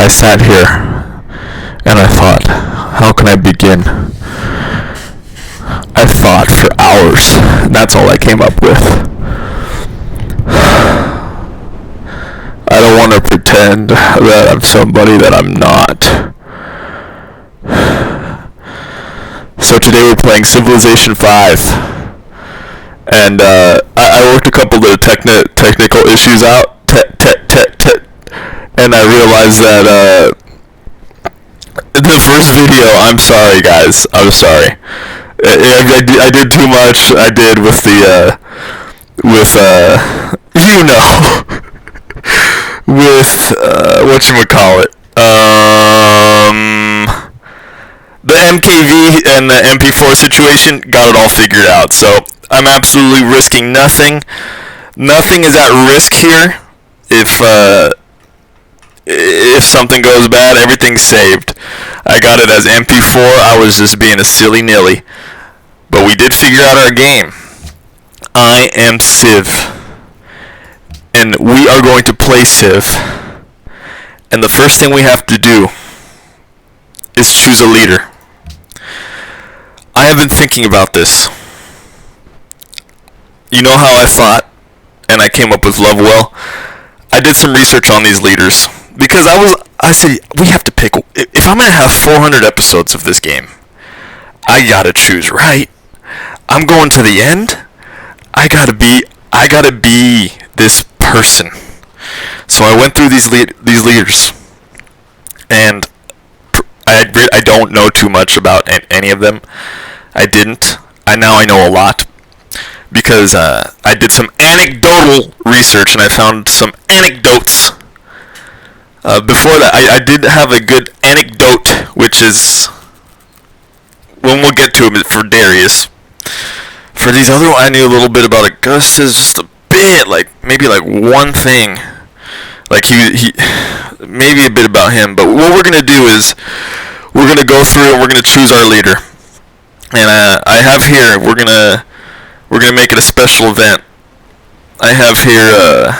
I sat here and I thought, how can I begin? I thought for hours. That's all I came up with. I don't want to pretend that I'm somebody that I'm not. So today we're playing Civilization 5. And I worked a couple of technical issues out. And I realized that the first video, I'm sorry guys, I'm sorry. I did too much. I did with the you know, with whatchamacallit, the MKV and the MP4 situation, got it all figured out. So I'm absolutely risking nothing. Nothing is at risk here. If something goes bad, everything's saved. I got it as MP4. I was just being a silly nilly. But we did figure out our game. I am Civ. And we are going to play Civ. And the first thing we have to do is choose a leader. I have been thinking about this. You know how I fought and I came up with Lovewell? I did some research on these leaders. Because I said, we have to pick, if I'm going to have 400 episodes of this game, I gotta choose right. I'm going to the end. I gotta be this person. So I went through these leaders, and I don't know too much about any of them. I didn't. Now I know a lot, because I did some anecdotal research, and I found some anecdotes. Before that, I did have a good anecdote, which is, when we'll get to it, for Darius. For these other ones, I knew a little bit about Augustus, just a bit, maybe one thing. He maybe a bit about him. But what we're going to do is, we're going to go through and we're going to choose our leader. And I have here, we're going to make it a special event. I have here,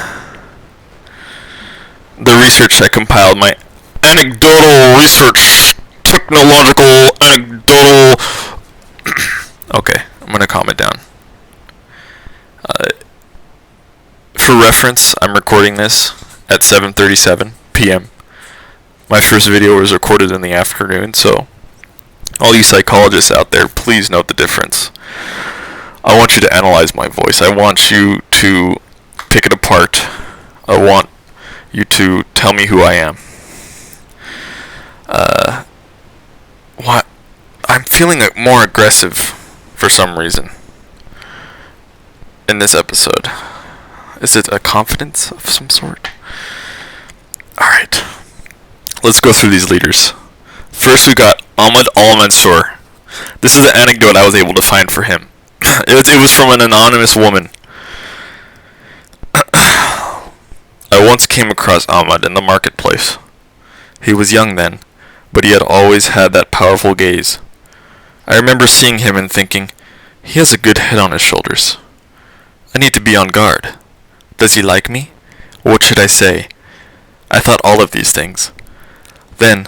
the research I compiled, my anecdotal research, technological anecdotal. Okay, I'm gonna calm it down. For reference, I'm recording this at 7:37 p.m. My first video was recorded in the afternoon, so all you psychologists out there, please note the difference. I want you to analyze my voice. I want you to pick it apart. I want you to tell me who I am. What? I'm feeling more aggressive for some reason in this episode. Is it a confidence of some sort? Alright. Let's go through these leaders. First we got Ahmed Almanzor. This is an anecdote I was able to find for him. It was from an anonymous woman. I once came across Ahmed in the marketplace. He was young then, but he had always had that powerful gaze. I remember seeing him and thinking, he has a good head on his shoulders. I need to be on guard. Does he like me? What should I say? I thought all of these things. Then,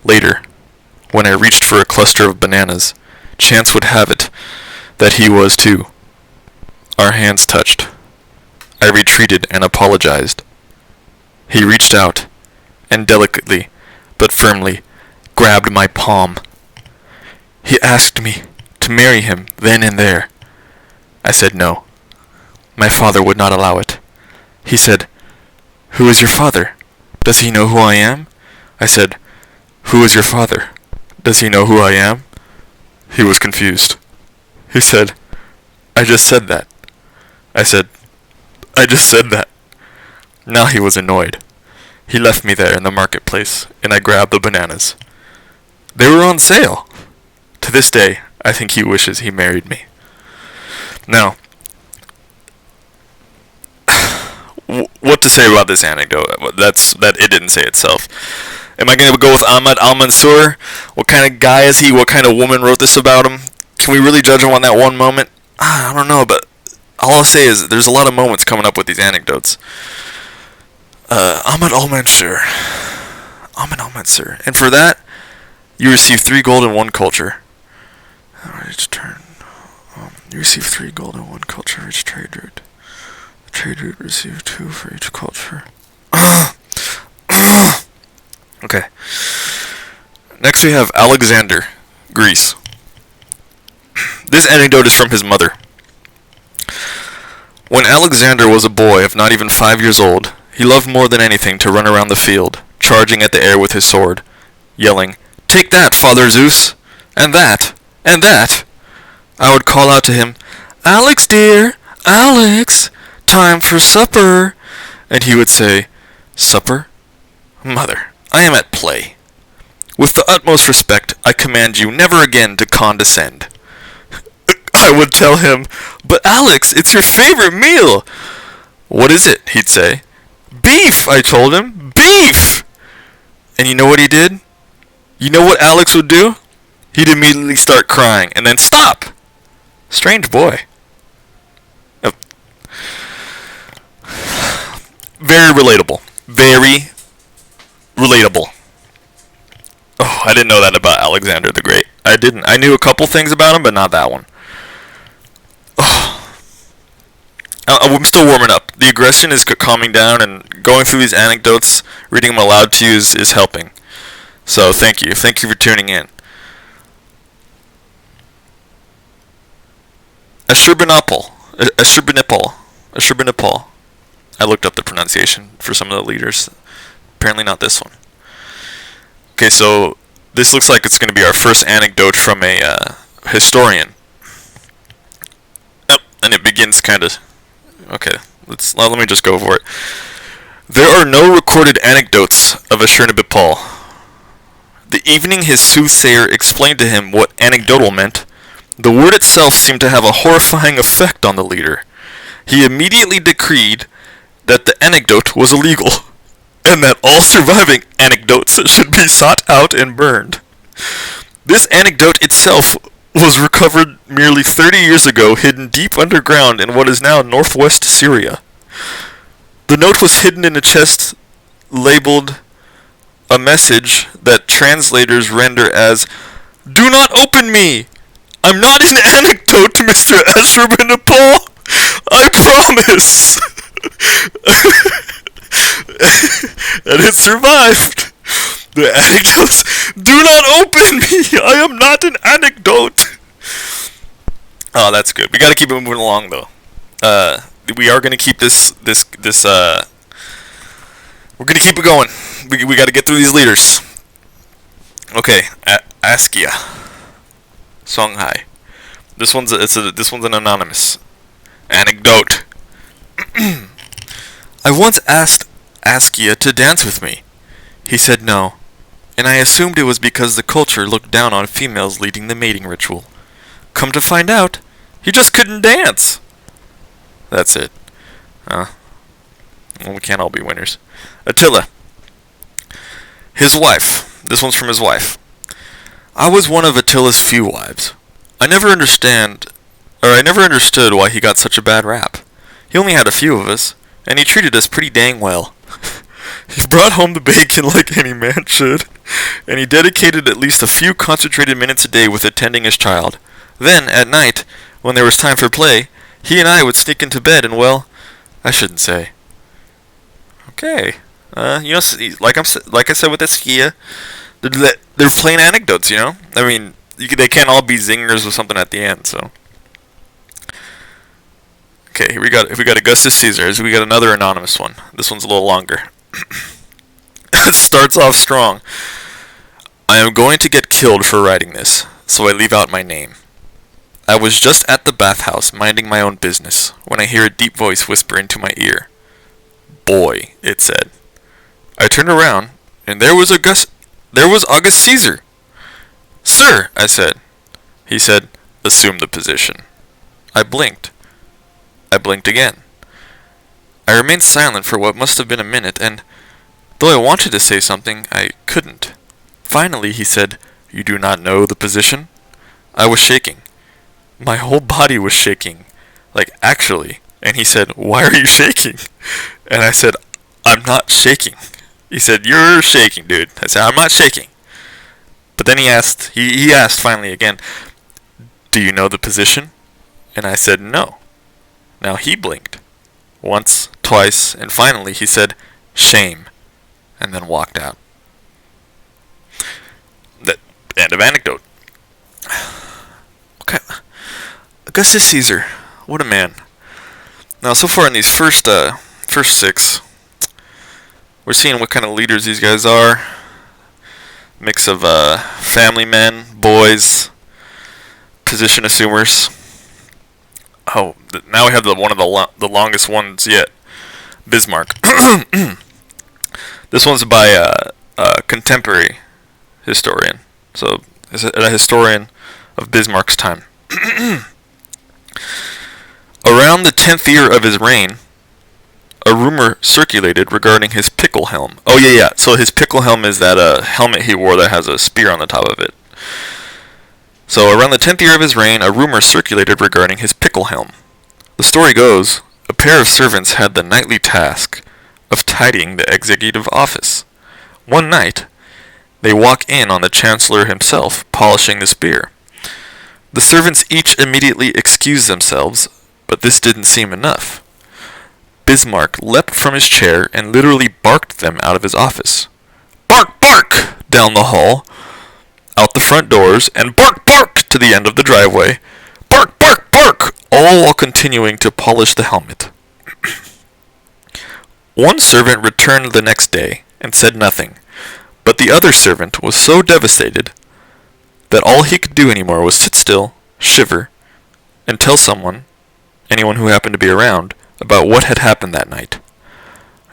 later, when I reached for a cluster of bananas, chance would have it that he was too. Our hands touched. I retreated and apologized. He reached out, and delicately, but firmly, grabbed my palm. He asked me to marry him then and there. I said no. My father would not allow it. He said, "Who is your father? Does he know who I am?" I said, "Who is your father? Does he know who I am?" He was confused. He said, "I just said that." I said, "I just said that." Now he was annoyed. He left me there in the marketplace, and I grabbed the bananas. They were on sale. To this day, I think he wishes he married me. Now, what to say about this anecdote? That it didn't say itself. Am I going to go with Ahmed Almanzor? What kind of guy is he? What kind of woman wrote this about him? Can we really judge him on that one moment? I don't know, but all I'll say is there's a lot of moments coming up with these anecdotes. Ahmed Almanzor. Ahmed Almanzor. And for that, you receive 3 gold and 1 culture. Each turn. You receive 3 gold and 1 culture for each trade route. The trade route receives 2 for each culture. Okay. Next we have Alexander, Greece. This anecdote is from his mother. When Alexander was a boy of not even 5 years old, he loved more than anything to run around the field, charging at the air with his sword, yelling, "Take that, Father Zeus! And that! And that!" I would call out to him, "Alex, dear! Alex! Time for supper!" And he would say, "Supper? Mother, I am at play. With the utmost respect, I command you never again to condescend." I would tell him, "But Alex, it's your favorite meal." "What is it?" he'd say. "Beef," I told him. "Beef!" And you know what he did? You know what Alex would do? He'd immediately start crying and then stop. Strange boy. Very relatable. Very relatable. Oh, I didn't know that about Alexander the Great. I didn't. I knew a couple things about him, but not that one. Oh. I'm still warming up. The aggression is calming down, and going through these anecdotes, reading them aloud to you is helping. So thank you. Thank you for tuning in. Ashurbanipal. I looked up the pronunciation for some of the leaders. Apparently not this one. Okay, so this looks like it's going to be our first anecdote from a historian. Yep, and it begins kind of... Okay, let me just go for it. There are no recorded anecdotes of Ashurbanipal. The evening his soothsayer explained to him what anecdotal meant, the word itself seemed to have a horrifying effect on the leader. He immediately decreed that the anecdote was illegal, and that all surviving anecdotes should be sought out and burned. This anecdote itself was recovered merely 30 years ago, hidden deep underground in what is now northwest Syria. The note was hidden in a chest labeled a message that translators render as, "Do not open me! I'm not an anecdote, Mr. Ashurbanipal! I promise!" And it survived. The anecdotes, "Do not open me! I am not an anecdote!" Oh, that's good. We gotta keep it moving along, though. We are gonna keep this, we're gonna keep it going. We gotta get through these leaders. Okay, Askia. Songhai. This one's an anonymous anecdote. I once asked Askia to dance with me. He said no, and I assumed it was because the culture looked down on females leading the mating ritual. Come to find out, he just couldn't dance. That's it. Well, we can't all be winners. Attila. His wife. This one's from his wife. I was one of Attila's few wives. I never understood why he got such a bad rap. He only had a few of us, and he treated us pretty dang well. He brought home the bacon like any man should, and he dedicated at least a few concentrated minutes a day with attending his child. Then, at night, when there was time for play, he and I would sneak into bed and, well, I shouldn't say. Okay. Like I said with Askia, they're plain anecdotes, you know? I mean, they can't all be zingers with something at the end, so... Okay, here we got Augustus Caesar. We got another anonymous one. This one's a little longer. It starts off strong. I am going to get killed for writing this, so I leave out my name. I was just at the bathhouse minding my own business when I hear a deep voice whisper into my ear. Boy, it said. I turned around, and there was Augustus Caesar. Sir, I said. He said, assume the position. I blinked. I blinked again. I remained silent for what must have been a minute, and, though I wanted to say something, I couldn't. Finally, he said, You do not know the position? I was shaking. My whole body was shaking. Like, actually. And he said, Why are you shaking? And I said, I'm not shaking. He said, "You're shaking, dude." I said, "I'm not shaking." But then he asked finally again, "Do you know the position?" And I said, "No." Now he blinked. Once, twice, and finally he said, "Shame," and then walked out. The end of anecdote. Okay. Augustus Caesar. What a man. Now, so far in these first six, we're seeing what kind of leaders these guys are. Mix of family men, boys, position assumers. Oh, now we have one of the longest ones yet. Bismarck. This one's by a contemporary historian. So, is a historian of Bismarck's time. Around the 10th year of his reign, a rumor circulated regarding his pickle helm. Oh, yeah. So his pickle helm is that helmet he wore that has a spear on the top of it. So around the 10th year of his reign, a rumor circulated regarding his pickle helm. The story goes, a pair of servants had the nightly task of tidying the executive office. One night, they walk in on the chancellor himself polishing the spear. The servants each immediately excused themselves, but this didn't seem enough. Bismarck leapt from his chair and literally barked them out of his office. Bark, bark! Down the hall, out the front doors, and bark, bark! To the end of the driveway. Bark, bark, bark! All while continuing to polish the helmet. One servant returned the next day and said nothing, but the other servant was so devastated that all he could do anymore was sit still, shiver, and tell anyone who happened to be around, about what had happened that night.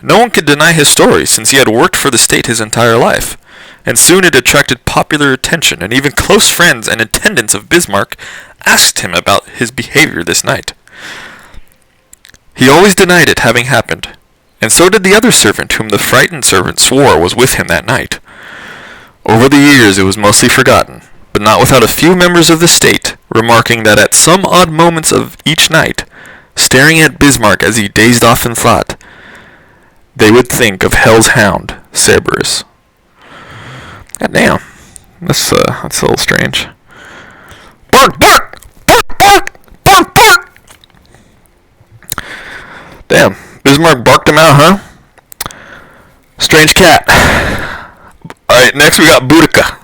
No one could deny his story, since he had worked for the state his entire life, and soon it attracted popular attention, and even close friends and attendants of Bismarck asked him about his behavior this night. He always denied it having happened, and so did the other servant whom the frightened servant swore was with him that night. Over the years it was mostly forgotten, but not without a few members of the state remarking that at some odd moments of each night, staring at Bismarck as he dazed off in thought, they would think of Hell's Hound, Cerberus. God damn. That's a little strange. Bark, bark! Bark, bark! Bark, bark! Damn. Bismarck barked him out, huh? Strange cat. Alright, next we got Boudicca.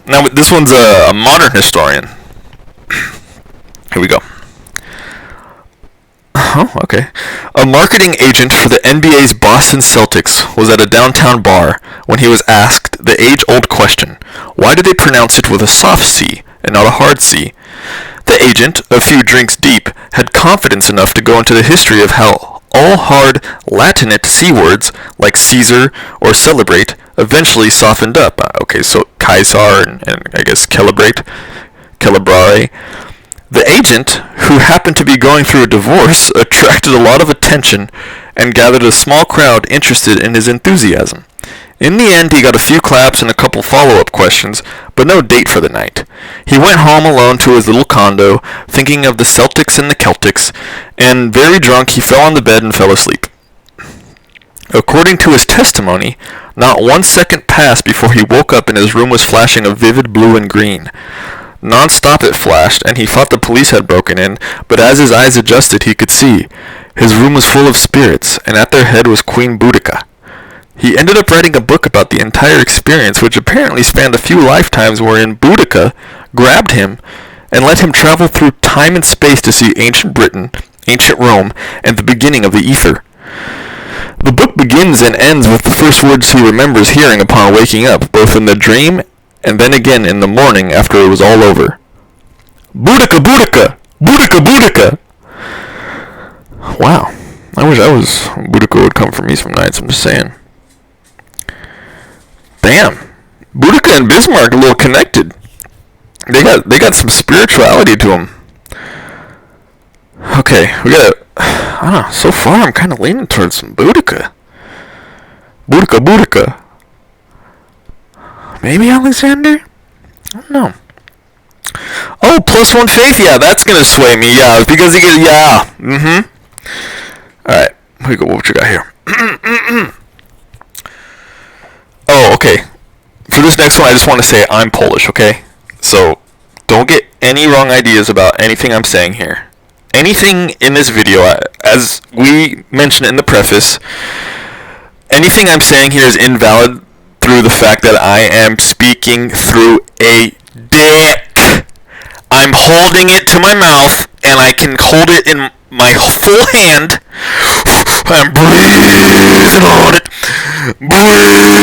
Now, this one's a modern historian. Here we go. Oh, okay. A marketing agent for the NBA's Boston Celtics was at a downtown bar when he was asked the age-old question, why do they pronounce it with a soft C and not a hard C? The agent, a few drinks deep, had confidence enough to go into the history of how all hard Latinate C words like Caesar or celebrate eventually softened up. Okay, so Caesar and I guess celebrate, celebrare. The agent, who happened to be going through a divorce, attracted a lot of attention and gathered a small crowd interested in his enthusiasm. In the end, he got a few claps and a couple follow-up questions, but no date for the night. He went home alone to his little condo, thinking of the Celtics and the Celtics, and very drunk he fell on the bed and fell asleep. According to his testimony, not 1 second passed before he woke up and his room was flashing a vivid blue and green. Non-stop it flashed, and he thought the police had broken in, but as his eyes adjusted he could see. His room was full of spirits, and at their head was Queen Boudicca. He ended up writing a book about the entire experience, which apparently spanned a few lifetimes, wherein Boudicca grabbed him and let him travel through time and space to see ancient Britain, ancient Rome, and the beginning of the ether. The book begins and ends with the first words he remembers hearing upon waking up, both in the dream and then again in the morning after it was all over. Boudicca, Boudicca! Boudicca, Boudicca! Wow. I wish Boudicca would come for me some nights, I'm just saying. Damn. Boudicca and Bismarck are a little connected. They got some spirituality to them. Okay, we got I don't know, so far I'm kind of leaning towards some Boudicca. Boudicca, Boudicca. Maybe Alexander? I don't know. Oh, +1 faith? Yeah, that's gonna sway me. Yeah, because he gets, yeah. Alright, here we go. What you got here? Oh, okay. For this next one, I just want to say I'm Polish, okay? So, don't get any wrong ideas about anything I'm saying here. Anything in this video, as we mentioned in the preface, anything I'm saying here is invalid through the fact that I am speaking through a dick. I'm holding it to my mouth, and I can hold it in my full hand. I'm breathing on it. Breathe.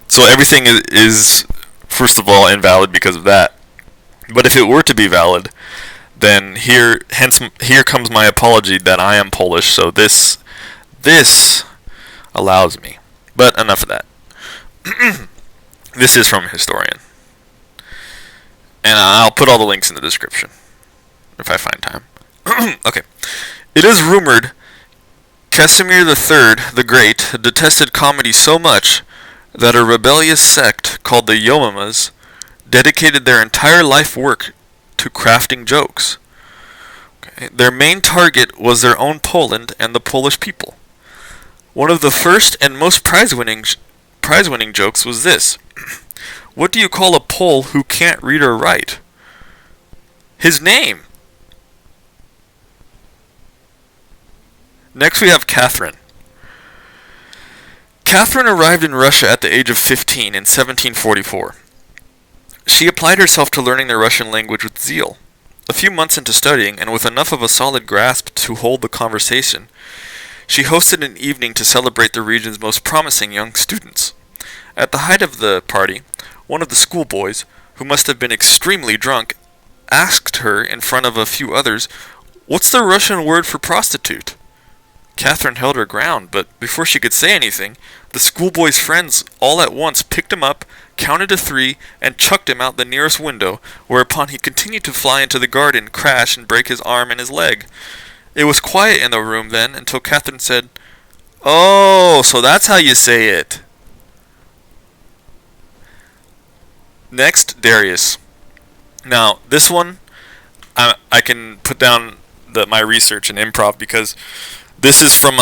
So everything is, first of all, invalid because of that. But if it were to be valid, then here comes my apology that I am Polish. So this allows me. But enough of that. This is from a historian. And I'll put all the links in the description if I find time. Okay. It is rumored Casimir III the Great detested comedy so much that a rebellious sect called the Yomamas dedicated their entire life work to crafting jokes. Okay. Their main target was their own Poland and the Polish people. One of the first and most prize-winning jokes was this. What do you call a Pole who can't read or write? His name. Next we have Catherine. Catherine arrived in Russia at the age of 15 in 1744. She applied herself to learning the Russian language with zeal. A few months into studying, and with enough of a solid grasp to hold the conversation, she hosted an evening to celebrate the region's most promising young students. At the height of the party, one of the schoolboys, who must have been extremely drunk, asked her in front of a few others, "What's the Russian word for prostitute?" Catherine held her ground, but before she could say anything, the schoolboy's friends all at once picked him up, counted to 3, and chucked him out the nearest window, whereupon he continued to fly into the garden, crash, and break his arm and his leg. It was quiet in the room then until Catherine said, "Oh, so that's how you say it." Next, Darius. Now, this one, I can put down my research and improv because this is from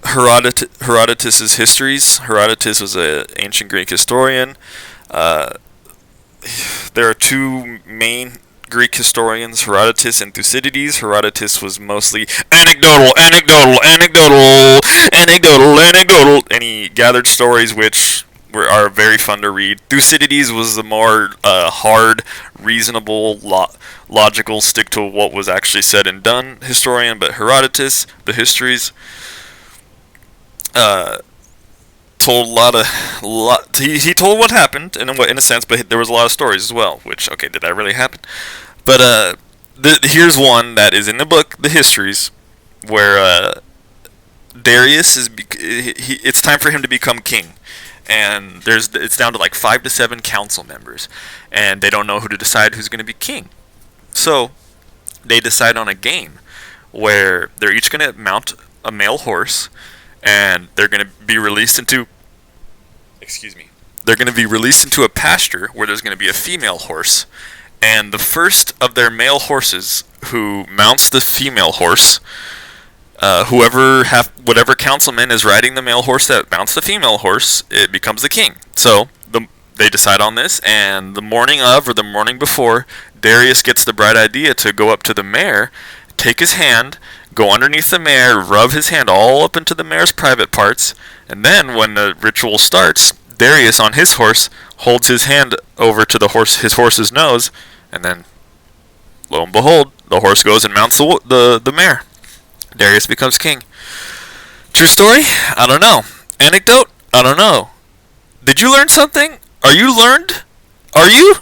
Herodotus's histories. Herodotus was an ancient Greek historian. There are two main Greek historians, Herodotus and Thucydides. Herodotus was mostly anecdotal, and he gathered stories which are very fun to read. Thucydides was the more hard, reasonable, logical, stick to what was actually said and done historian, but Herodotus, the histories, told he told what happened in a sense, but there was a lot of stories as well, which, okay, did that really happen? But here's one that is in the book, the histories, where Darius it's time for him to become king. And it's down to like 5 to 7 council members, and they don't know who to decide who's going to be king. So they decide on a game where they're each going to mount a male horse, and they're going to be released into a pasture where there's going to be a female horse, and the first of their male horses who mounts the female horse, whatever councilman is riding the male horse that mounts the female horse, it becomes the king. So they decide on this, and the morning of or the morning before, Darius gets the bright idea to go up to the mare, take his hand, go underneath the mare, rub his hand all up into the mare's private parts, and then when the ritual starts, Darius on his horse holds his hand over to his horse's nose, and then lo and behold, the horse goes and mounts the mare. Darius becomes king. True story? I don't know. Anecdote? I don't know. Did you learn something? Are you learned? Are you?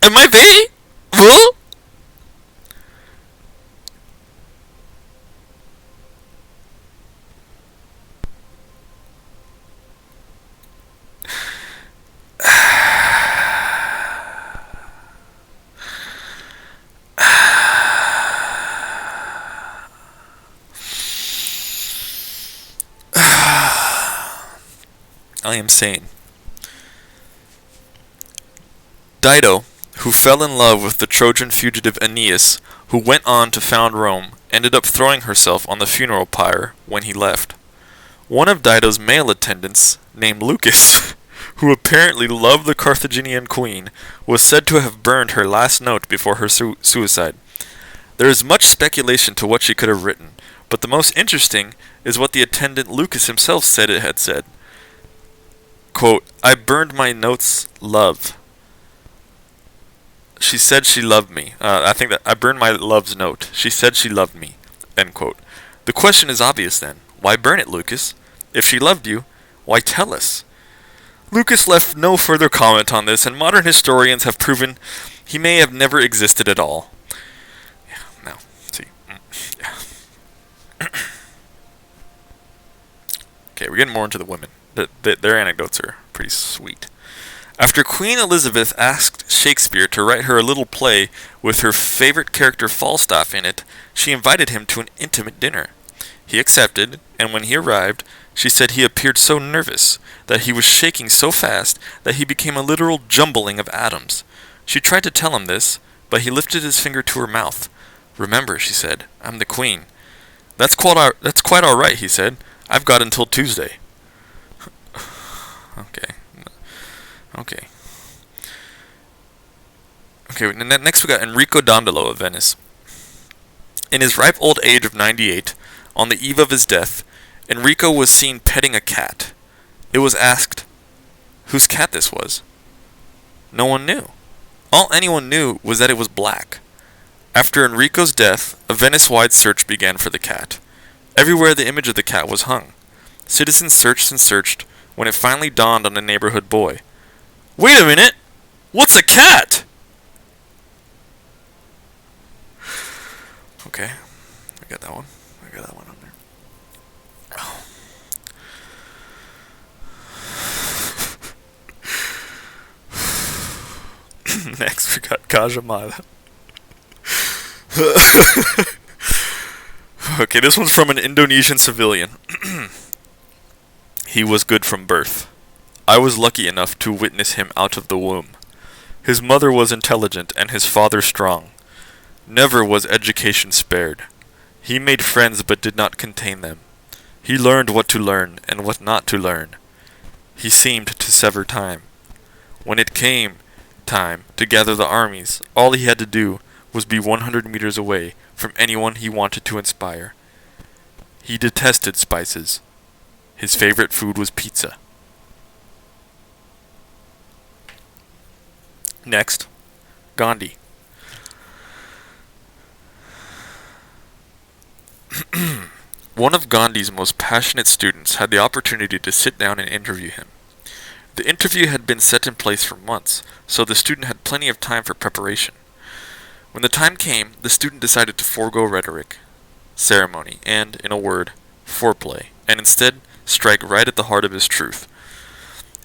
Am I very? Who? I am sane. Dido, who fell in love with the Trojan fugitive Aeneas, who went on to found Rome, ended up throwing herself on the funeral pyre when he left. One of Dido's male attendants, named Lucas, who apparently loved the Carthaginian queen, was said to have burned her last note before her suicide. There is much speculation to what she could have written, but the most interesting is what the attendant Lucas himself said it had said. Quote, "I burned my notes, love. She said she loved me." I think that I burned my love's note. She said she loved me. End quote. The question is obvious then. Why burn it, Lucas? If she loved you, why tell us? Lucas left no further comment on this, and modern historians have proven he may have never existed at all. Yeah, now, see. Yeah. Okay, we're getting more into the women. Their anecdotes are pretty sweet. After Queen Elizabeth asked Shakespeare to write her a little play with her favorite character Falstaff in it, she invited him to an intimate dinner. He accepted, and when he arrived, she said he appeared so nervous, that he was shaking so fast that he became a literal jumbling of atoms. She tried to tell him this, but he lifted his finger to her mouth. "Remember," she said, "I'm the queen." That's quite all right," he said. "I've got until Tuesday." Okay. Next we got Enrico Dondelo of Venice. In his ripe old age of 98, on the eve of his death, Enrico was seen petting a cat. It was asked whose cat this was. No one knew. All anyone knew was that it was black. After Enrico's death, a Venice-wide search began for the cat. Everywhere the image of the cat was hung. Citizens searched and searched, when it finally dawned on a neighborhood boy. "Wait a minute! What's a cat?" Okay, I got that one. On there. Oh. Next, we got Kajamada. Okay, this one's from an Indonesian civilian. He was good from birth. I was lucky enough to witness him out of the womb. His mother was intelligent and his father strong. Never was education spared. He made friends but did not contain them. He learned what to learn and what not to learn. He seemed to sever time. When it came time to gather the armies, all he had to do was be 100 meters away from anyone he wanted to inspire. He detested spices. His favorite food was pizza. Next, Gandhi. One of Gandhi's most passionate students had the opportunity to sit down and interview him. The interview had been set in place for months, so the student had plenty of time for preparation. When the time came, the student decided to forego rhetoric, ceremony, and, in a word, foreplay, and instead strike right at the heart of his truth.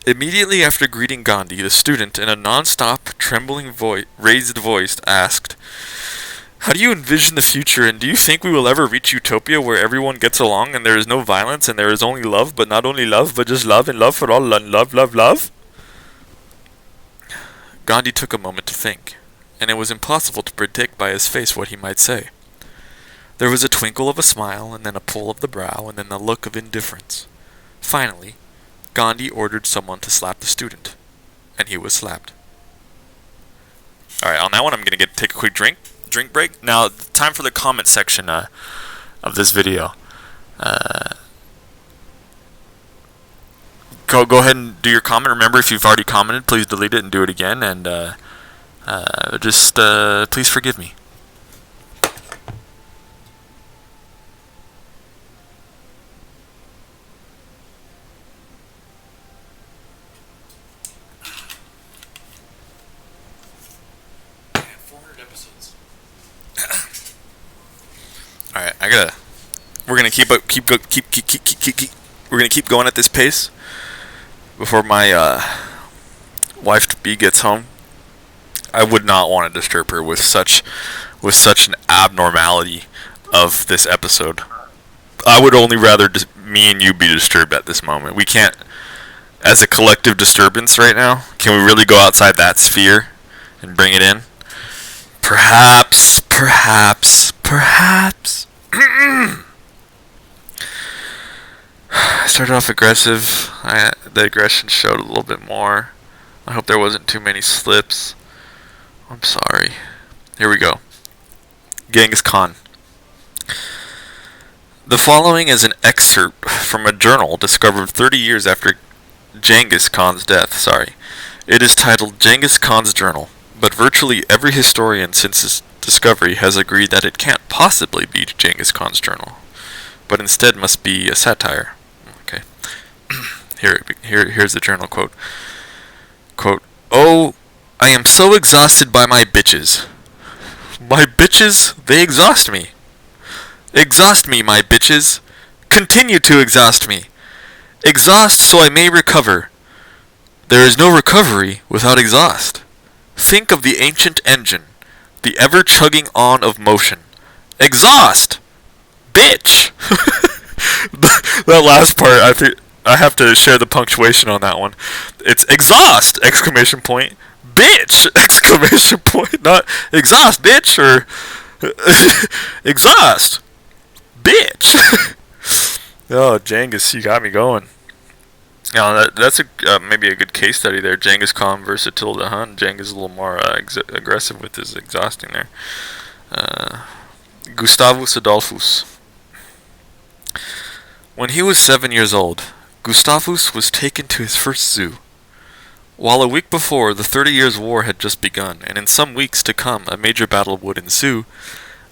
Immediately after greeting Gandhi, the student, in a non-stop, trembling raised voice, asked, "How do you envision the future, and do you think we will ever reach utopia where everyone gets along and there is no violence and there is only love, but not only love, but just love and love for all, and love, love, love?" Gandhi took a moment to think, and it was impossible to predict by his face what he might say. There was a twinkle of a smile, and then a pull of the brow, and then the look of indifference. Finally, Gandhi ordered someone to slap the student, and he was slapped. Alright, on that one I'm going to take a quick drink break. Now, time for the comment section of this video. Go ahead and do your comment. Remember, if you've already commented, please delete it and do it again, and just please forgive me. Alright, we're gonna keep going at this pace before my wife to be gets home. I would not want to disturb her with such an abnormality of this episode. I would only rather me and you be disturbed at this moment. We can't, as a collective disturbance right now, can we really go outside that sphere and bring it in? Perhaps. I started off aggressive. The aggression showed a little bit more. I hope there wasn't too many slips. I'm sorry. Here we go. Genghis Khan. The following is an excerpt from a journal discovered 30 years after Genghis Khan's death. It is titled Genghis Khan's Journal, but virtually every historian since its discovery has agreed that it can't possibly be Genghis Khan's journal, but instead must be a satire. Okay. Here's the journal quote. Quote, "Oh, I am so exhausted by my bitches. My bitches, they exhaust me. Exhaust me, my bitches. Continue to exhaust me. Exhaust so I may recover. There is no recovery without exhaust. Think of the ancient engine, the ever-chugging on of motion. Exhaust! Bitch!" That last part, I think I have to share the punctuation on that one. It's exhaust! Exclamation point. Bitch! Exclamation point. Not exhaust, bitch, or exhaust. Bitch! Oh, Genghis, you got me going. That's maybe a good case study there. Genghis Khan versus Attila the Hun. Genghis is a little more aggressive with his exhausting there. Gustavus Adolphus. When he was 7 years old, Gustavus was taken to his first zoo. While a week before, the 30 Years' War had just begun, and in some weeks to come a major battle would ensue,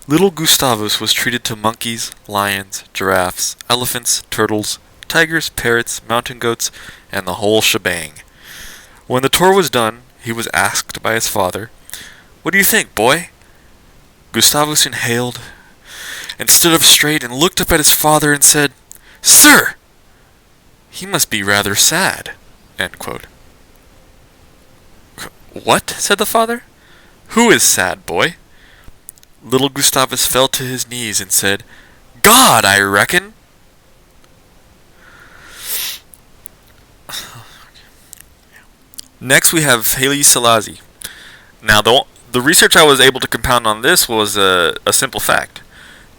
little Gustavus was treated to monkeys, lions, giraffes, elephants, turtles, tigers, parrots, mountain goats, and the whole shebang. When the tour was done, he was asked by his father, "What do you think, boy?" Gustavus inhaled, and stood up straight and looked up at his father and said, "Sir, he must be rather sad." End quote. "What?" said the father. "Who is sad, boy?" Little Gustavus fell to his knees and said, "God, I reckon." Next we have Haile Selassie. Now the research I was able to compound on this was a simple fact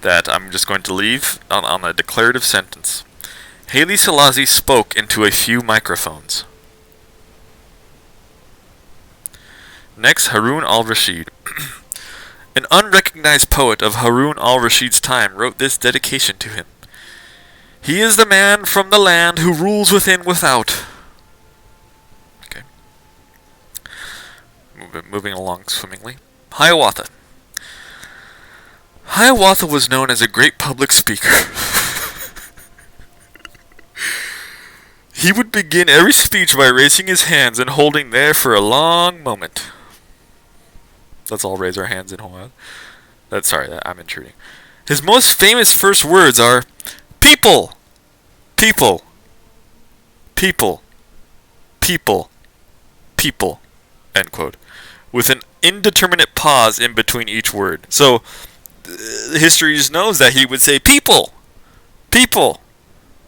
that I'm just going to leave on a declarative sentence. Haile Selassie spoke into a few microphones. Next, Haroon Al-Rasheed. An unrecognized poet of Haroon Al-Rasheed's time wrote this dedication to him. "He is the man from the land who rules within without." Okay. Moving along swimmingly. Hiawatha. Hiawatha was known as a great public speaker. He would begin every speech by raising his hands and holding there for a long moment. Let's all raise our hands in Hawaii. I'm intruding. His most famous first words are, "People! People! People! People! People!" End quote. With an indeterminate pause in between each word. So, history just knows that he would say, "People! People!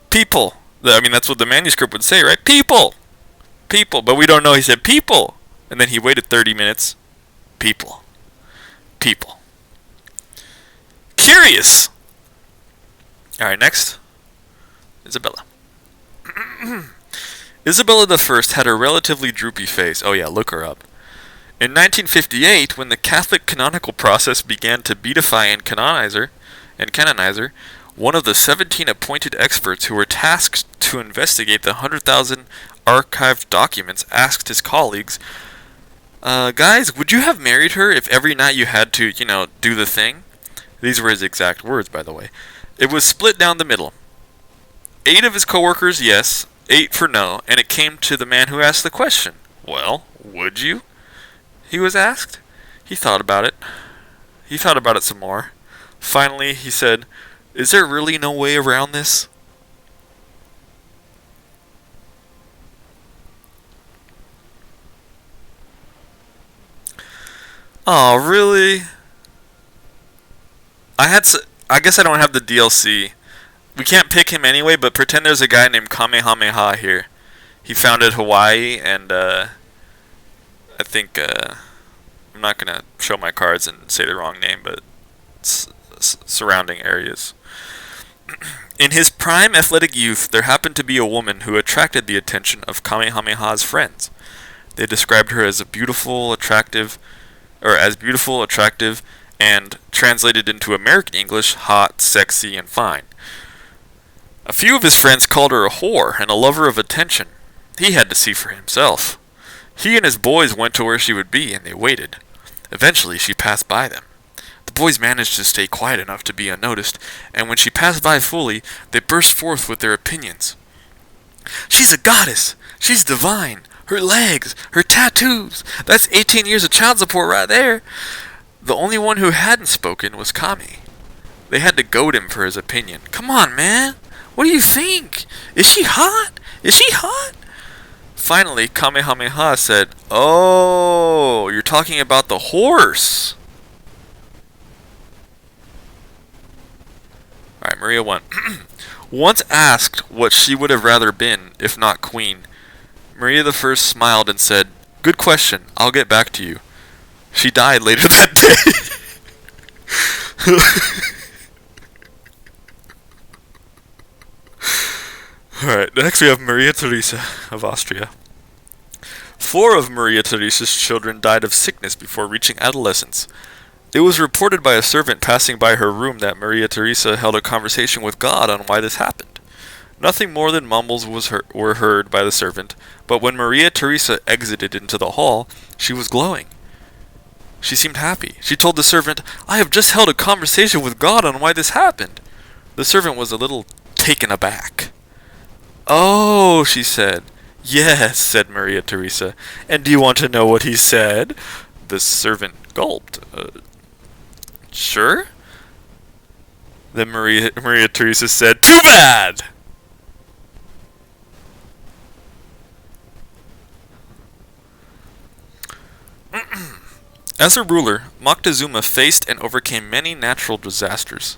People!" I mean, that's what the manuscript would say, right? "People! People!" But we don't know he said, "People!" And then he waited 30 minutes. "People. People." Curious! Alright, next. Isabella. Isabella I had a relatively droopy face. Oh yeah, look her up. In 1958, when the Catholic canonical process began to beatify and canonize her, one of the 17 appointed experts who were tasked to investigate the 100,000 archived documents asked his colleagues, "Guys, would you have married her if every night you had to, do the thing?" These were his exact words, by the way. It was split down the middle. 8 of his coworkers, yes, 8 for no, and it came to the man who asked the question. "Well, would you?" he was asked. He thought about it. He thought about it some more. Finally, he said, "Is there really no way around this?" Oh, really? I guess I don't have the DLC. We can't pick him anyway, but pretend there's a guy named Kamehameha here. He founded Hawaii, and I think I'm not gonna show my cards and say the wrong name, but surrounding areas. In his prime athletic youth, there happened to be a woman who attracted the attention of Kamehameha's friends. They described her as beautiful, attractive, and translated into American English, hot, sexy, and fine. A few of his friends called her a whore and a lover of attention. He had to see for himself. He and his boys went to where she would be, and they waited. Eventually, she passed by them. The boys managed to stay quiet enough to be unnoticed, and when she passed by fully, they burst forth with their opinions. "She's a goddess! She's divine! Her legs! Her tattoos! That's 18 years of child support right there!" The only one who hadn't spoken was Kami. They had to goad him for his opinion. "Come on, man! What do you think? Is she hot? Is she hot?" Finally, Kamehameha said, "Oh, you're talking about the horse." Alright, Maria 1. Once asked what she would have rather been, if not queen, Maria the First smiled and said, "Good question, I'll get back to you." She died later that day. Alright, next we have Maria Theresa of Austria. 4 of Maria Theresa's children died of sickness before reaching adolescence. It was reported by a servant passing by her room that Maria Theresa held a conversation with God on why this happened. Nothing more than mumbles were heard by the servant, but when Maria Theresa exited into the hall, she was glowing. She seemed happy. She told the servant, "I have just held a conversation with God on why this happened." The servant was a little taken aback. "Oh," she said. "Yes," said Maria Theresa. "And do you want to know what he said?" The servant gulped. "Sure?" Then Maria Theresa said, "Too bad!" As a ruler, Moctezuma faced and overcame many natural disasters.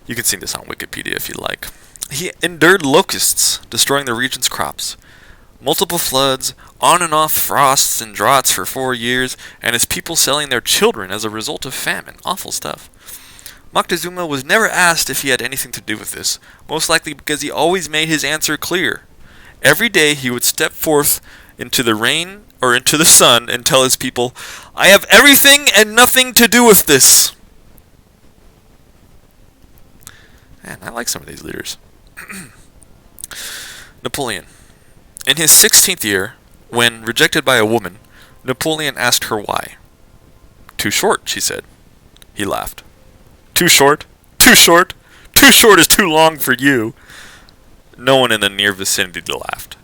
You can see this on Wikipedia if you like. He endured locusts, destroying the region's crops, multiple floods, on and off frosts and droughts for 4 years, and his people selling their children as a result of famine. Awful stuff. Moctezuma was never asked if he had anything to do with this, most likely because he always made his answer clear. Every day he would step forth into the rain or into the sun and tell his people, "I have everything and nothing to do with this." Man, I like some of these leaders. Napoleon. In his 16th year, when rejected by a woman, Napoleon asked her why. "Too short," she said. He laughed. "Too short? Too short? Too short is too long for you." No one in the near vicinity laughed.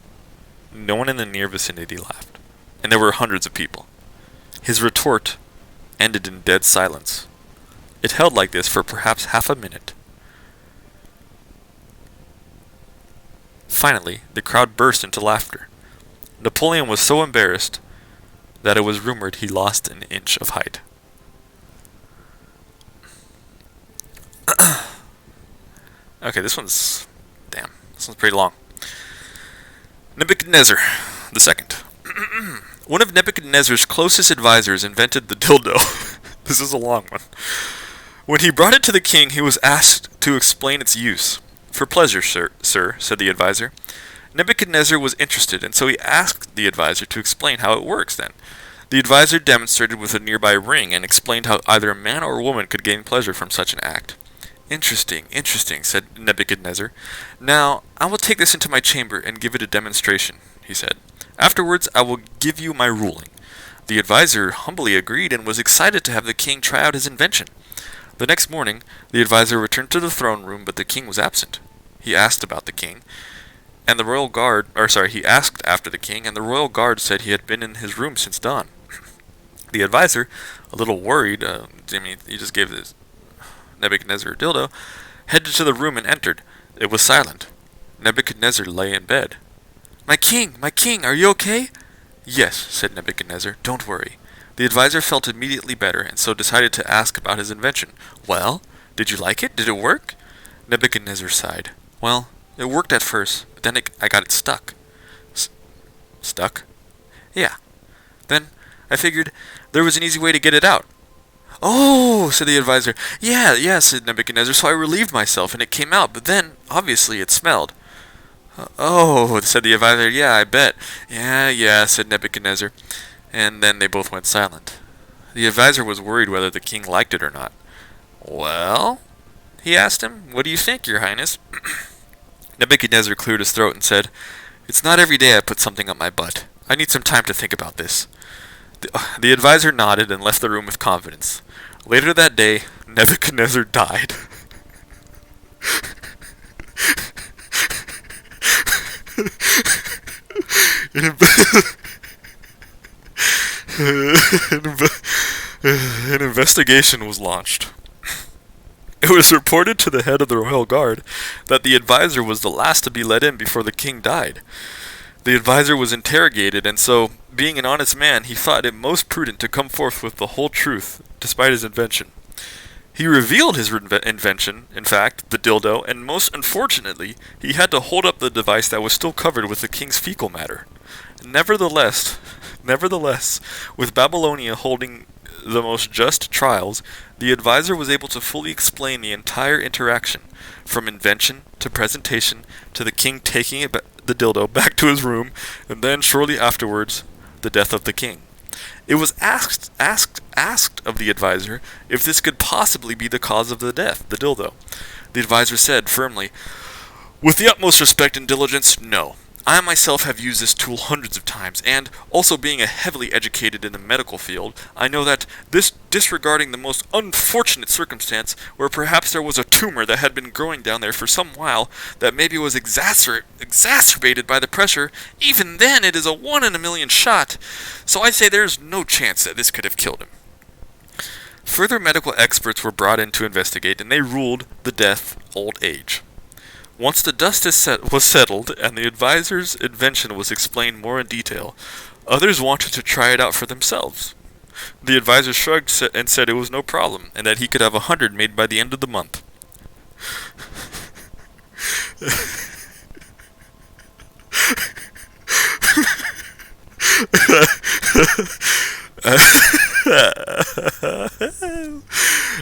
No one in the near vicinity laughed. And there were hundreds of people. His retort ended in dead silence. It held like this for perhaps half a minute. Finally, the crowd burst into laughter. Napoleon was so embarrassed that it was rumored he lost an inch of height. Okay, this one's pretty long. Nebuchadnezzar II. One of Nebuchadnezzar's closest advisors invented the dildo. This is a long one. When he brought it to the king, he was asked to explain its use. "For pleasure, sir," said the advisor. Nebuchadnezzar was interested, and so he asked the advisor to explain how it works then. The advisor demonstrated with a nearby ring and explained how either a man or a woman could gain pleasure from such an act. Interesting, said Nebuchadnezzar. "Now, I will take this into my chamber and give it a demonstration," he said. "Afterwards, I will give you my ruling." The advisor humbly agreed and was excited to have the king try out his invention. The next morning, the advisor returned to the throne room, but the king was absent. He asked about the king, and the royal guard, he asked after the king, and the royal guard said he had been in his room since dawn. The advisor, a little worried, he just gave this Nebuchadnezzar a dildo, headed to the room and entered. It was silent. Nebuchadnezzar lay in bed. My king, are you okay?" "Yes," said Nebuchadnezzar, "don't worry." The advisor felt immediately better, and so decided to ask about his invention. "Well, did you like it? Did it work?" Nebuchadnezzar sighed. "Well, it worked at first, but then I got it stuck." "Stuck?" "Yeah. Then I figured there was an easy way to get it out." "Oh," said the advisor. "Yeah," said Nebuchadnezzar, "so I relieved myself, and it came out, but then, obviously, it smelled." "Oh," said the advisor, "yeah, I bet." "Yeah," said Nebuchadnezzar, and then they both went silent. The advisor was worried whether the king liked it or not. "Well?" he asked him. "What do you think, your highness?" Nebuchadnezzar cleared his throat and said, "It's not every day I put something up my butt. I need some time to think about this." The advisor nodded and left the room with confidence. Later that day, Nebuchadnezzar died. An investigation was launched. It was reported to the head of the royal guard that the advisor was the last to be let in before the king died. The advisor was interrogated, and so, being an honest man, he thought it most prudent to come forth with the whole truth, despite his invention. He revealed his invention, in fact, the dildo, and most unfortunately, he had to hold up the device that was still covered with the king's fecal matter. Nevertheless, with Babylonia holding the most just trials, the advisor was able to fully explain the entire interaction, from invention to presentation to the king taking the dildo back to his room, and then shortly afterwards, the death of the king. It was asked of the advisor if this could possibly be the cause of the death, the dildo. The advisor said firmly, "With the utmost respect and diligence, no. I myself have used this tool hundreds of times, and, also being a heavily educated in the medical field, I know that this disregarding the most unfortunate circumstance, where perhaps there was a tumor that had been growing down there for some while, that maybe was exacerbated by the pressure, even then it is a 1 in a million shot. So I say there's no chance that this could have killed him." Further medical experts were brought in to investigate, and they ruled the death old age. Once the dust was settled and the advisor's invention was explained more in detail, others wanted to try it out for themselves. The advisor shrugged and said it was no problem, and that he could have 100 made by the end of the month.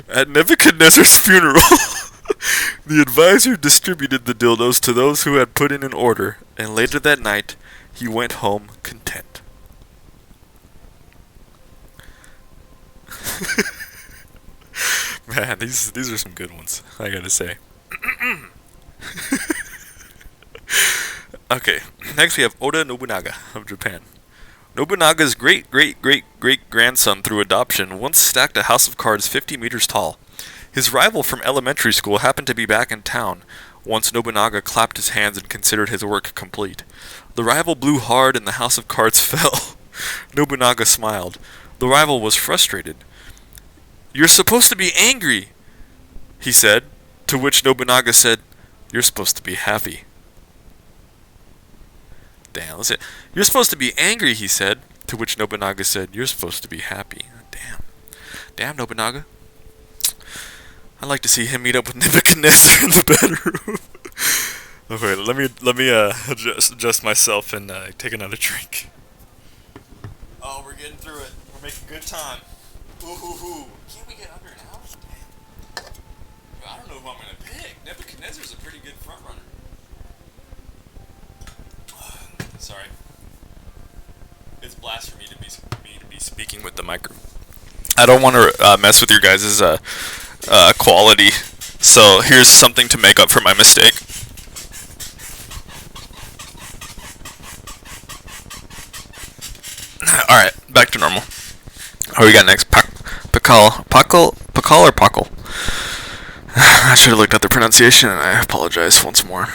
At Nebuchadnezzar's funeral, the advisor distributed the dildos to those who had put in an order, and later that night, he went home content. Man, these are some good ones, I gotta say. Okay, next we have Oda Nobunaga of Japan. Nobunaga's great-great-great-great-grandson through adoption once stacked a house of cards 50 meters tall. His rival from elementary school happened to be back in town once Nobunaga clapped his hands and considered his work complete. The rival blew hard and the house of cards fell. Nobunaga smiled. The rival was frustrated. "You're supposed to be angry," he said, to which Nobunaga said, "You're supposed to be happy." Damn, let's see. "You're supposed to be angry," he said, to which Nobunaga said, "You're supposed to be happy." Damn Nobunaga. I'd like to see him meet up with Nebuchadnezzar in the bedroom. Okay, let me adjust myself and take another drink. Oh, we're getting through it. We're making good time. Ooh. Can't we get under an hour? Damn. I don't know who I'm gonna pick. Nebuchadnezzar's a pretty good front runner. Sorry. It's blasphemy to be speaking with the microphone. I don't want to mess with your guys' quality, so here's something to make up for my mistake. Alright, back to normal. What we got next? Pakal or Pakal? I should have looked at the pronunciation, and I apologize once more.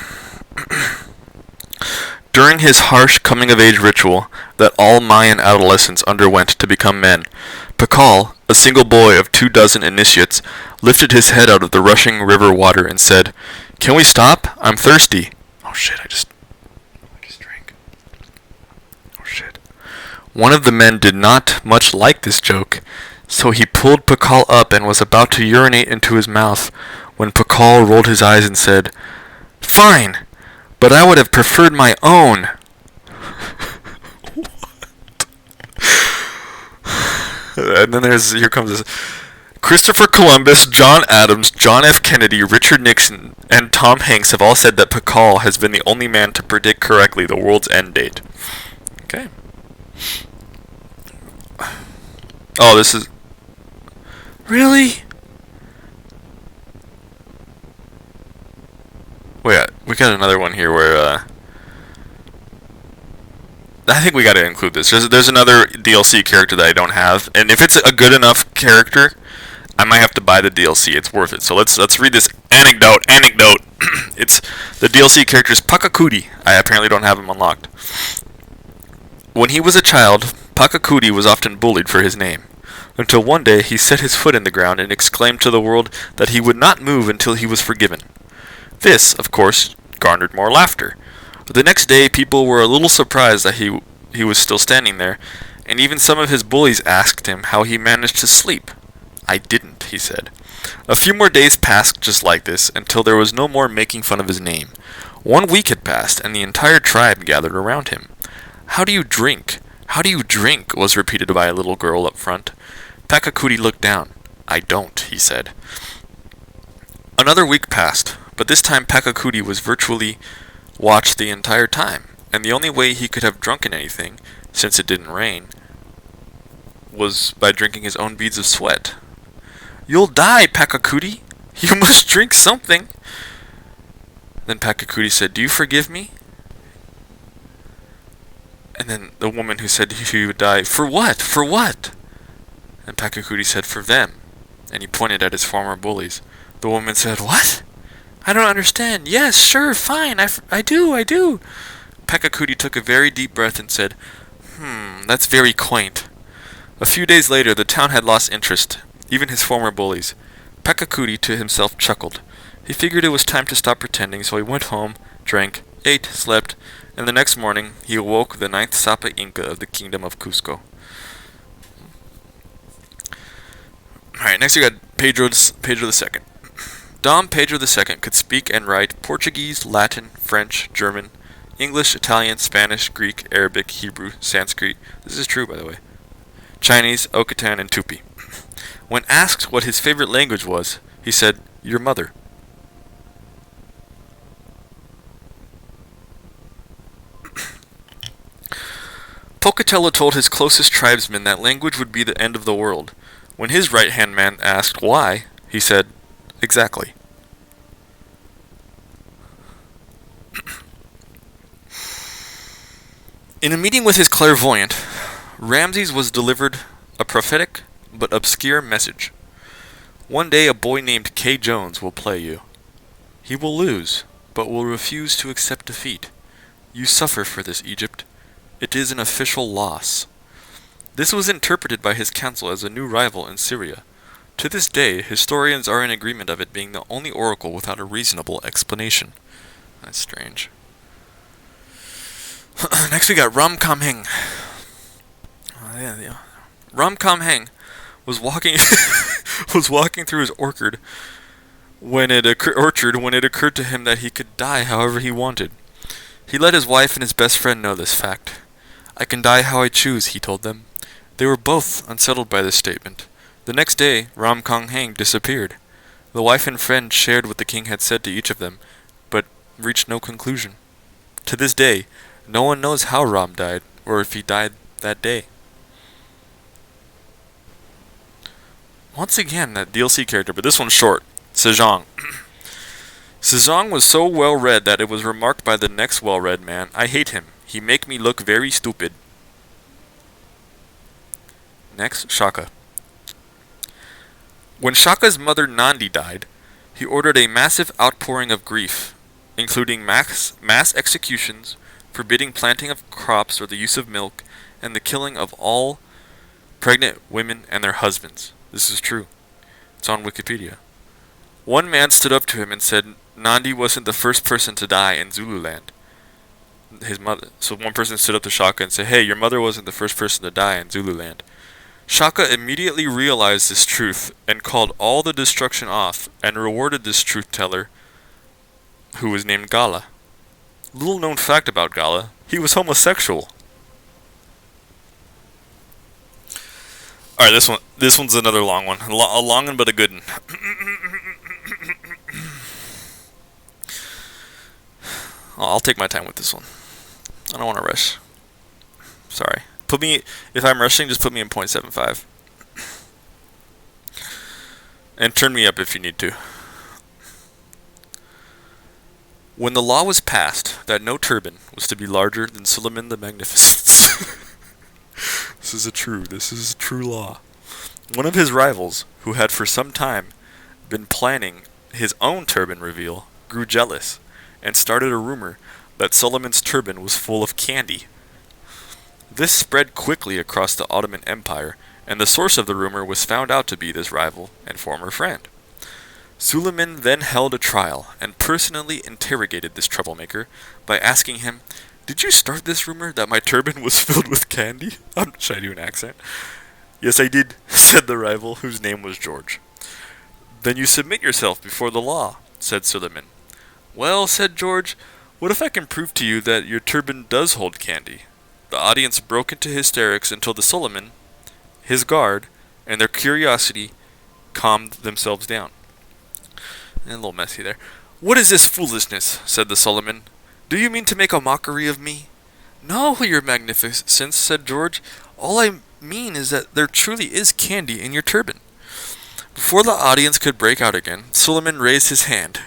During his harsh coming-of-age ritual that all Mayan adolescents underwent to become men, Pakal, a single boy of 24 initiates, lifted his head out of the rushing river water and said, "Can we stop? I'm thirsty." Oh shit, I just drank. Oh shit. One of the men did not much like this joke, so he pulled Pakal up and was about to urinate into his mouth when Pakal rolled his eyes and said, "Fine, but I would have preferred my own." And then here comes this. Christopher Columbus, John Adams, John F. Kennedy, Richard Nixon, and Tom Hanks have all said that Pakal has been the only man to predict correctly the world's end date. Okay. Oh, this is... Really? Wait, we got another one here where, I think we got to include this. There's another DLC character that I don't have, and if it's a good enough character, I might have to buy the DLC. It's worth it. So let's read this anecdote. It's the DLC character's Pakakuri. I apparently don't have him unlocked. When he was a child, Pakakuri was often bullied for his name, until one day he set his foot in the ground and exclaimed to the world that he would not move until he was forgiven. This, of course, garnered more laughter. The next day, people were a little surprised that he was still standing there, and even some of his bullies asked him how he managed to sleep. "I didn't," he said. A few more days passed just like this, until there was no more making fun of his name. 1 week had passed, and the entire tribe gathered around him. "How do you drink? How do you drink?" was repeated by a little girl up front. Pakakuri looked down. "I don't," he said. Another week passed, but this time Pakakuri was virtually watched the entire time, and the only way he could have drunken anything, since it didn't rain, was by drinking his own beads of sweat. "You'll die, Pakakuri! You must drink something!" Then Pakakuri said, "Do you forgive me?" And then the woman who said he would die, "For what? For what?" And Pakakuri said, "For them." And he pointed at his former bullies. The woman said, "What? I don't understand. Yes, sure, fine, I do. Pakakuri took a very deep breath and said, That's very quaint." A few days later, the town had lost interest, even his former bullies. Pakakuri to himself chuckled. He figured it was time to stop pretending, so he went home, drank, ate, slept, and the next morning he awoke the 9th Sapa Inca of the Kingdom of Cusco. Alright, next we got Pedro II. Dom Pedro II could speak and write Portuguese, Latin, French, German, English, Italian, Spanish, Greek, Arabic, Hebrew, Sanskrit. This is true, by the way. Chinese, Occitan, and Tupi. When asked what his favorite language was, he said, "Your mother." Pocatello told his closest tribesmen that language would be the end of the world. When his right-hand man asked why, he said, "Exactly." In a meeting with his clairvoyant, Ramses was delivered a prophetic but obscure message. "One day a boy named K. Jones will play you. He will lose, but will refuse to accept defeat. You suffer for this, Egypt. It is an official loss." This was interpreted by his council as a new rival in Syria. To this day, historians are in agreement of it being the only oracle without a reasonable explanation. That's strange. Next we got Ram Kamheng. Ram Kamheng was walking through his orchard when it occurred to him that he could die however he wanted. He let his wife and his best friend know this fact. "I can die how I choose," he told them. They were both unsettled by this statement. The next day, Ram Kamheng disappeared. The wife and friend shared what the king had said to each of them, but reached no conclusion. To this day, no one knows how Ram died, or if he died that day. Once again, that DLC character, but this one's short. Sejong. Sejong was so well read that it was remarked by the next well-read man, "I hate him. He make me look very stupid." Next, Shaka. When Shaka's mother Nandi died, he ordered a massive outpouring of grief, including mass executions, forbidding planting of crops or the use of milk, and the killing of all pregnant women and their husbands. This is true. It's on Wikipedia. One man stood up to him and said Nandi wasn't the first person to die in Zululand. His mother. So one person stood up to Shaka and said, "Hey, your mother wasn't the first person to die in Zululand." Shaka immediately realized this truth and called all the destruction off and rewarded this truth teller, who was named Gala. Little known fact about Gala, he was homosexual. All right, this one's another long one. A long one, but a good one. I'll take my time with this one. I don't want to rush. Sorry. If I'm rushing, just put me in 0.75. And turn me up if you need to. When the law was passed that no turban was to be larger than Suleiman the Magnificent. This is a true law. One of his rivals, who had for some time been planning his own turban reveal, grew jealous and started a rumor that Suleiman's turban was full of candy. This spread quickly across the Ottoman Empire, and the source of the rumor was found out to be this rival and former friend. Suleiman then held a trial and personally interrogated this troublemaker by asking him, "Did you start this rumor that my turban was filled with candy?" Should I do an accent? "Yes, I did," said the rival, whose name was George. "Then you submit yourself before the law," said Suleiman. "Well," said George, "what if I can prove to you that your turban does hold candy?" The audience broke into hysterics until the Suleiman, his guard, and their curiosity calmed themselves down. A little messy there. "What is this foolishness?" said the Suleiman. "Do you mean to make a mockery of me?" "No, your magnificence," said George. "All I mean is that there truly is candy in your turban." Before the audience could break out again, Suleiman raised his hand.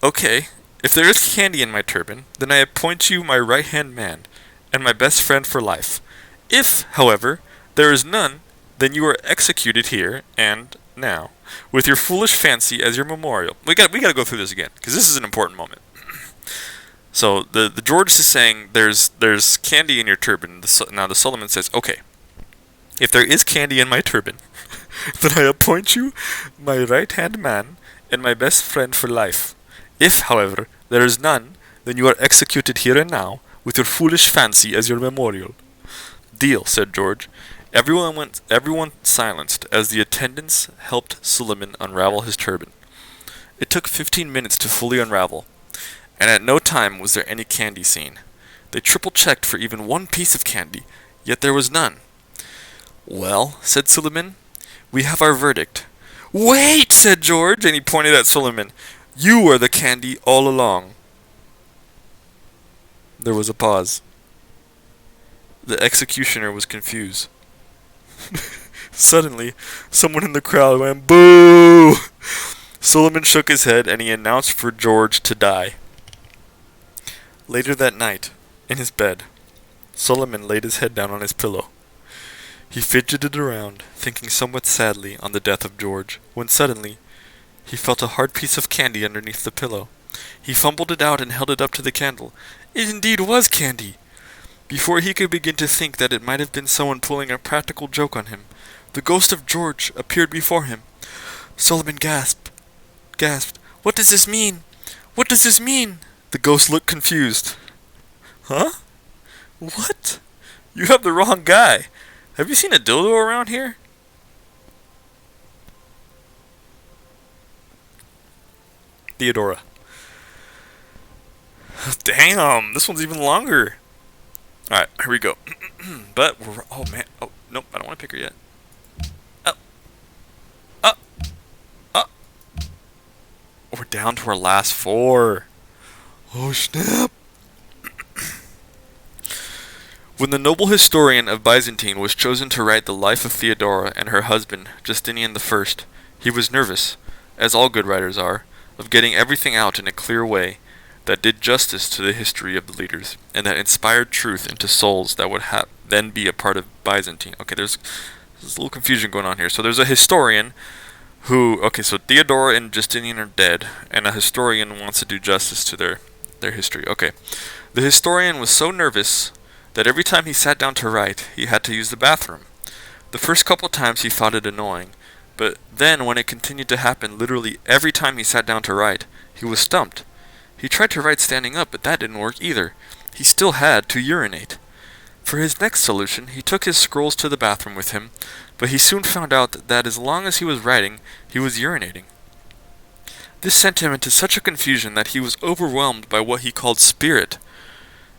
"Okay, if there is candy in my turban, then I appoint you my right-hand man and my best friend for life. If, however, there is none, then you are executed here and now, with your foolish fancy as your memorial." We got to go through this again because this is an important moment. So the George is saying there's candy in your turban. Now the Suleiman says, "Okay, if there is candy in my turban, then I appoint you my right-hand man and my best friend for life. If, however, there is none, then you are executed here and now, with your foolish fancy as your memorial." "Deal," said George. Everyone silenced as the attendants helped Suleiman unravel his turban. It took 15 minutes to fully unravel, and at no time was there any candy seen. They triple-checked for even one piece of candy, yet there was none. "Well," said Suleiman, "we have our verdict." "Wait," said George, and he pointed at Suleiman. "You are the candy all along." There was a pause. The executioner was confused. Suddenly, someone in the crowd went, "Boo!" Suleiman shook his head and he announced for George to die. Later that night, in his bed, Suleiman laid his head down on his pillow. He fidgeted around, thinking somewhat sadly on the death of George, when suddenly he felt a hard piece of candy underneath the pillow. He fumbled it out and held it up to the candle. It indeed was candy! Before he could begin to think that it might have been someone pulling a practical joke on him, the ghost of George appeared before him. Suleiman gasped. "What does this mean? What does this mean?" The ghost looked confused. "Huh? What? You have the wrong guy. Have you seen a dildo around here?" Theodora. Damn, this one's even longer. Alright, here we go. But we're... Oh, man. Oh, nope, I don't want to pick her yet. Oh. Oh. Oh. We're down to our last 4. Oh, snap. When the noble historian of Byzantine was chosen to write the life of Theodora and her husband, Justinian I, he was nervous, as all good writers are, of getting everything out in a clear way that did justice to the history of the leaders, and that inspired truth into souls that would then be a part of Byzantine. Okay, there's a little confusion going on here. So there's a historian who... Okay, so Theodora and Justinian are dead, and a historian wants to do justice to their history. Okay. The historian was so nervous that every time he sat down to write, he had to use the bathroom. The first couple times he thought it annoying, but then when it continued to happen literally every time he sat down to write, he was stumped. He tried to write standing up, but that didn't work either. He still had to urinate. For his next solution, he took his scrolls to the bathroom with him, but he soon found out that as long as he was writing, he was urinating. This sent him into such a confusion that he was overwhelmed by what he called spirit,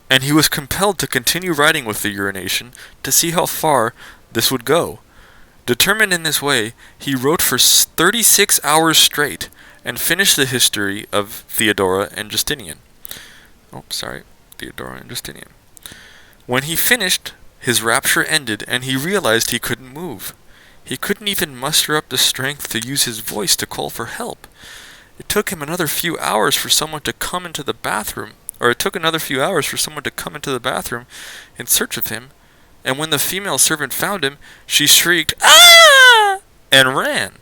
and he was compelled to continue writing with the urination to see how far this would go. Determined in this way, he wrote for 36 hours straight and finished the history of Theodora and Justinian. Theodora and Justinian. When he finished, his rapture ended and he realized he couldn't move. He couldn't even muster up the strength to use his voice to call for help. It took him another few hours for someone to come into the bathroom, in search of him, and when the female servant found him, she shrieked, "Ah!" and ran.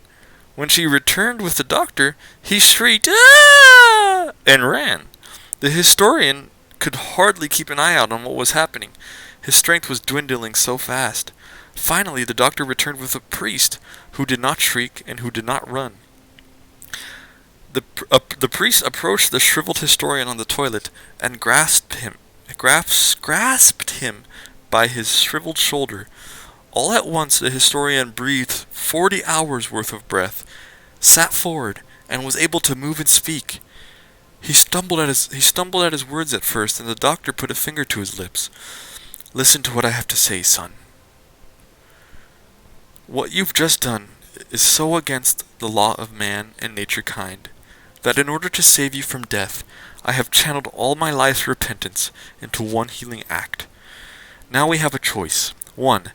When she returned with the doctor, he shrieked, "Ah!" and ran. The historian could hardly keep an eye out on what was happening. His strength was dwindling so fast. Finally, the doctor returned with a priest who did not shriek and who did not run. The priest approached the shriveled historian on the toilet and grasped him by his shriveled shoulder. All at once, the historian breathed 40 hours worth of breath, sat forward, and was able to move and speak. He stumbled at his words at first, and the doctor put a finger to his lips. "Listen to what I have to say, son. What you've just done is so against the law of man and nature kind, that in order to save you from death, I have channeled all my life's repentance into one healing act. Now we have a choice. 1.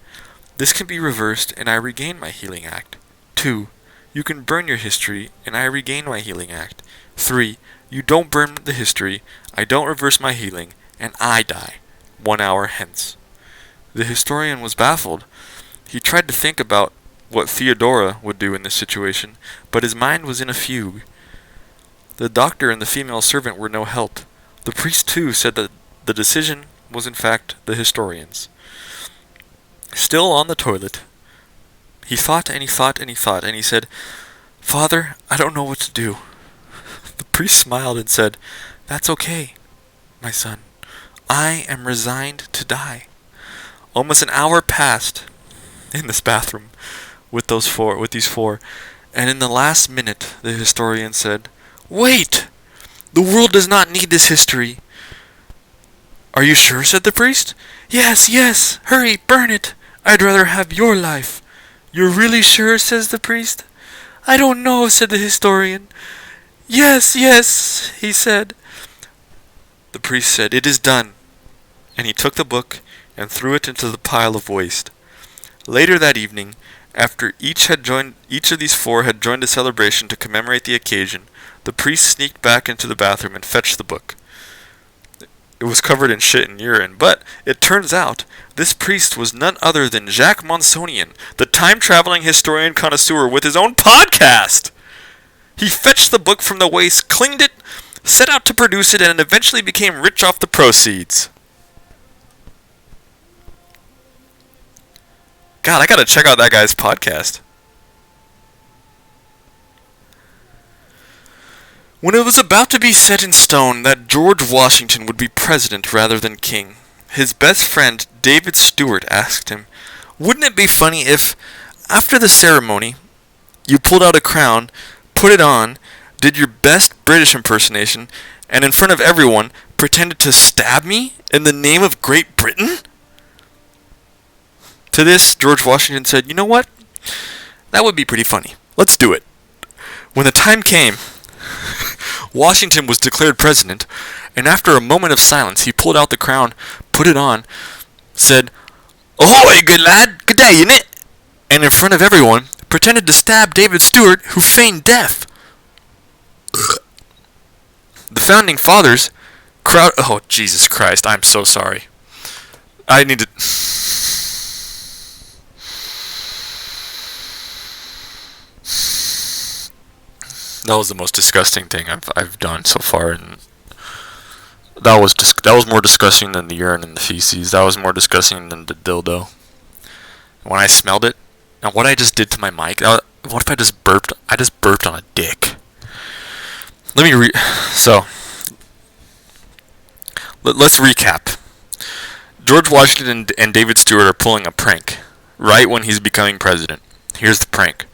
This can be reversed and I regain my healing act. 2. You can burn your history and I regain my healing act. 3. You don't burn the history, I don't reverse my healing, and I die 1 hour hence." The historian was baffled. He tried to think about what Theodora would do in this situation, but his mind was in a fugue. The doctor and the female servant were no help. The priest, too, said that the decision was in fact the historian's. Still on the toilet, he thought and he thought and he thought, and he said, "Father, I don't know what to do." The priest smiled and said, "That's okay, my son. I am resigned to die." Almost an hour passed in this bathroom with these four, and in the last minute, the historian said, "Wait! The world does not need this history." "Are you sure?" said the priest. Yes, hurry, burn it. I'd rather have your life." "You're really sure?" says the priest. "I don't know," said the historian. Yes, he said. The priest said, "It is done." And he took the book and threw it into the pile of waste. Later that evening, after each of these four had joined a celebration to commemorate the occasion, the priest sneaked back into the bathroom and fetched the book. It was covered in shit and urine, but it turns out this priest was none other than Jacques Monsonian, the time-traveling historian connoisseur with his own podcast! He fetched the book from the waste, cleaned it, set out to produce it, and eventually became rich off the proceeds. God, I gotta check out that guy's podcast. When it was about to be set in stone that George Washington would be president rather than king, his best friend, David Stewart, asked him, "Wouldn't it be funny if, after the ceremony, you pulled out a crown, put it on, did your best British impersonation, and in front of everyone, pretended to stab me in the name of Great Britain?" To this, George Washington said, "You know what? That would be pretty funny. Let's do it." When the time came, Washington was declared president, and after a moment of silence, he pulled out the crown, put it on, said, "Ahoy, good lad, good day, innit?" and in front of everyone, pretended to stab David Stewart, who feigned death. The founding fathers Oh, Jesus Christ, I'm so sorry. I need to... That was the most disgusting thing I've done so far, and that was more disgusting than the urine and the feces. That was more disgusting than the dildo. When I smelled it, and what I just did to my mic, what if I just burped? I just burped on a dick. Let's recap. George Washington and David Stewart are pulling a prank right when he's becoming president. Here's the prank.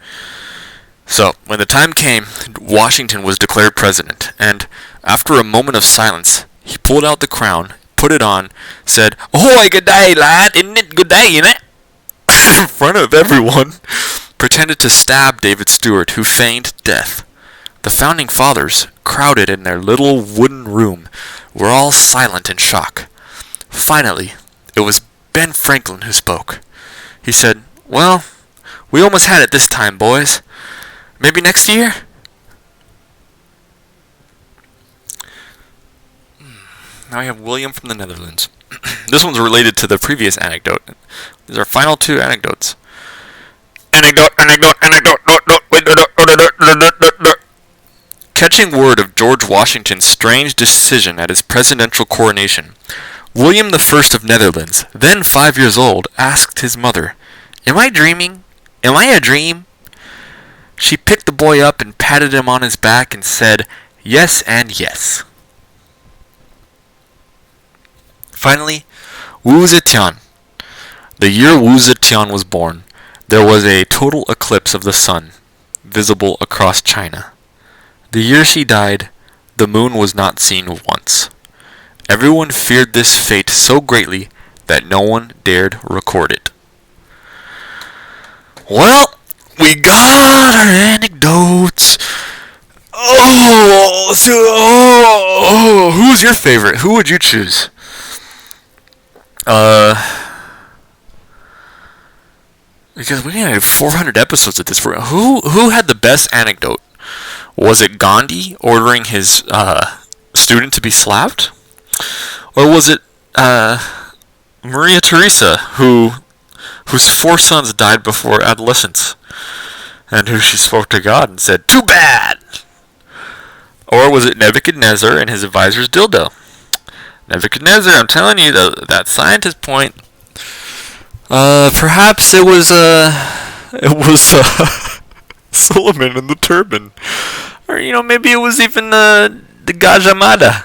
So, when the time came, Washington was declared president, and after a moment of silence, he pulled out the crown, put it on, said, "Ahoy, good day, lad, isn't it? Good day, innit?" in front of everyone, pretended to stab David Stewart, who feigned death. The founding fathers, crowded in their little wooden room, were all silent in shock. Finally, it was Ben Franklin who spoke. He said, "Well, we almost had it this time, boys. Maybe next year?" Now we have William from the Netherlands. This one's related to the previous anecdote. These are final two anecdotes. Anecdote. Catching word of George Washington's strange decision at his presidential coronation, William I of Netherlands, then 5 years old, asked his mother, "Am I dreaming? Am I a dream?" She picked the boy up and patted him on his back and said, "Yes and yes." Finally, Wu Zetian. The year Wu Zetian was born, there was a total eclipse of the sun, visible across China. The year she died, the moon was not seen once. Everyone feared this fate so greatly that no one dared record it. Well, we got our anecdotes. Who's your favorite? Who would you choose? Because we had 400 episodes at this point. Who had the best anecdote? Was it Gandhi ordering his student to be slapped? Or was it Maria Theresa, whose 4 sons died before adolescence, and who she spoke to God and said, "Too bad"? Or was it Nebuchadnezzar and his advisor's dildo? Nebuchadnezzar, I'm telling you, that scientist point. Perhaps it was Solomon in the turban, or maybe it was even the Gajamada,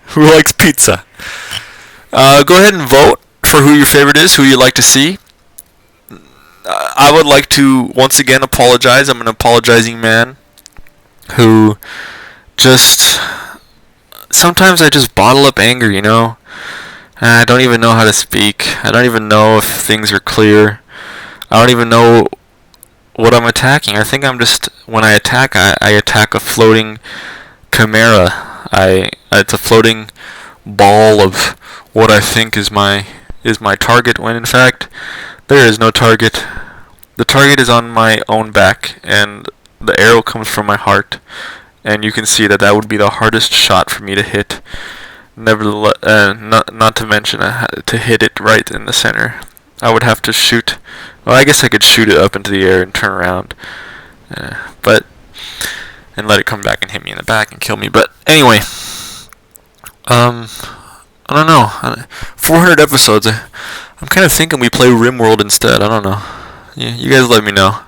who likes pizza. Go ahead and vote for who your favorite is, who you'd like to see. I would like to once again apologize. I'm an apologizing man who just sometimes I just bottle up anger, I don't even know how to speak. I don't even know if things are clear. I don't even know what I'm attacking. I think I'm just, when I attack, I attack a floating chimera. It's a floating ball of what I think is my target, when in fact there is no target. The target is on my own back, and the arrow comes from my heart, and you can see that would be the hardest shot for me to hit. Nevertheless, not to mention to hit it right in the center. I would have to shoot. Well, I guess I could shoot it up into the air and turn around, and let it come back and hit me in the back and kill me. But anyway, I don't know. 400 episodes. I'm kind of thinking we play RimWorld instead. I don't know. Yeah, you guys let me know.